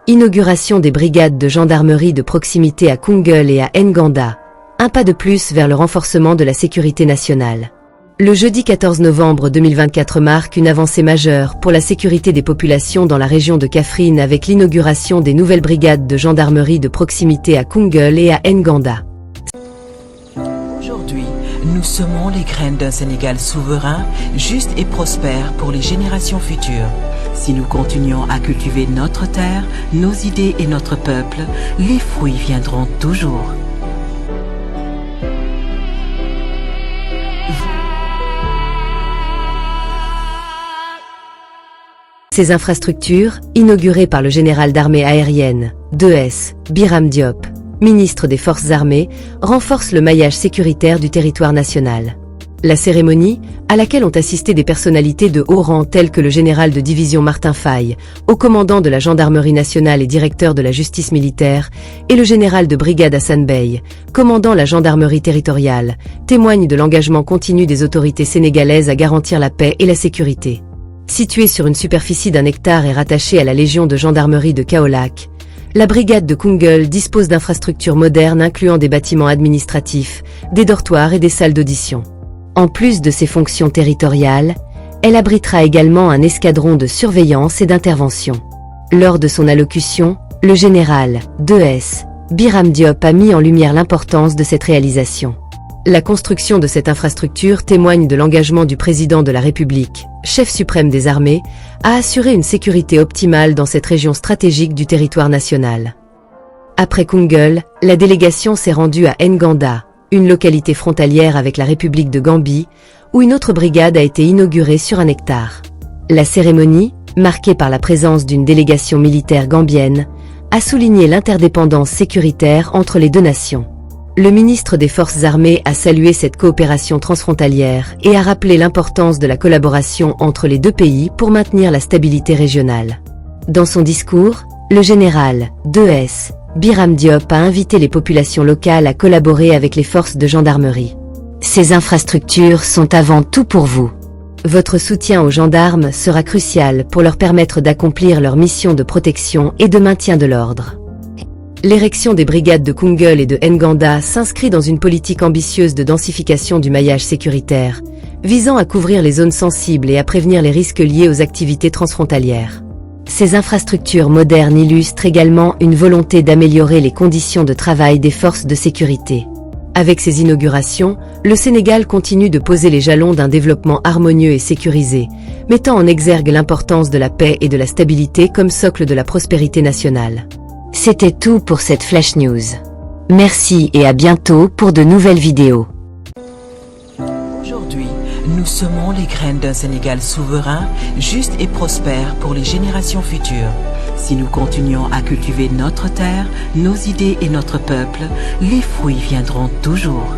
Inauguration des brigades de gendarmerie de proximité à Koungheul et à Nganda. Un pas de plus vers le renforcement de la sécurité nationale. Le jeudi 14 novembre 2024 marque une avancée majeure pour la sécurité des populations dans la région de Kaffrine avec l'inauguration des nouvelles brigades de gendarmerie de proximité à Koungheul et à Nganda. Aujourd'hui, nous semons les graines d'un Sénégal souverain, juste et prospère pour les générations futures. Si nous continuons à cultiver notre terre, nos idées et notre peuple, les fruits viendront toujours. Ces infrastructures, inaugurées par le général d'armée aérienne, 2S, Biram Diop, ministre des Forces armées, renforcent le maillage sécuritaire du territoire national. La cérémonie, à laquelle ont assisté des personnalités de haut rang telles que le général de division Martin Faye, haut commandant de la gendarmerie nationale et directeur de la justice militaire, et le général de brigade Hassan Bey, commandant la gendarmerie territoriale, témoigne de l'engagement continu des autorités sénégalaises à garantir la paix et la sécurité. Située sur une superficie d'1 hectare et rattachée à la Légion de gendarmerie de Kaolack, la brigade de Koungheul dispose d'infrastructures modernes incluant des bâtiments administratifs, des dortoirs et des salles d'audition. En plus de ses fonctions territoriales, elle abritera également un escadron de surveillance et d'intervention. Lors de son allocution, le général, 2S, Biram Diop a mis en lumière l'importance de cette réalisation. La construction de cette infrastructure témoigne de l'engagement du président de la République, chef suprême des armées, à assurer une sécurité optimale dans cette région stratégique du territoire national. Après Koungheul, la délégation s'est rendue à Nganda, une localité frontalière avec la République de Gambie, où une autre brigade a été inaugurée sur 1 hectare. La cérémonie, marquée par la présence d'une délégation militaire gambienne, a souligné l'interdépendance sécuritaire entre les deux nations. Le ministre des Forces armées a salué cette coopération transfrontalière et a rappelé l'importance de la collaboration entre les deux pays pour maintenir la stabilité régionale. Dans son discours, le général, 2S, Biram Diop a invité les populations locales à collaborer avec les forces de gendarmerie. Ces infrastructures sont avant tout pour vous. Votre soutien aux gendarmes sera crucial pour leur permettre d'accomplir leur mission de protection et de maintien de l'ordre. L'érection des brigades de Koungheul et de Nganda s'inscrit dans une politique ambitieuse de densification du maillage sécuritaire, visant à couvrir les zones sensibles et à prévenir les risques liés aux activités transfrontalières. Ces infrastructures modernes illustrent également une volonté d'améliorer les conditions de travail des forces de sécurité. Avec ces inaugurations, le Sénégal continue de poser les jalons d'un développement harmonieux et sécurisé, mettant en exergue l'importance de la paix et de la stabilité comme socle de la prospérité nationale. C'était tout pour cette Flash News. Merci et à bientôt pour de nouvelles vidéos. Aujourd'hui, nous semons les graines d'un Sénégal souverain, juste et prospère pour les générations futures. Si nous continuons à cultiver notre terre, nos idées et notre peuple, les fruits viendront toujours.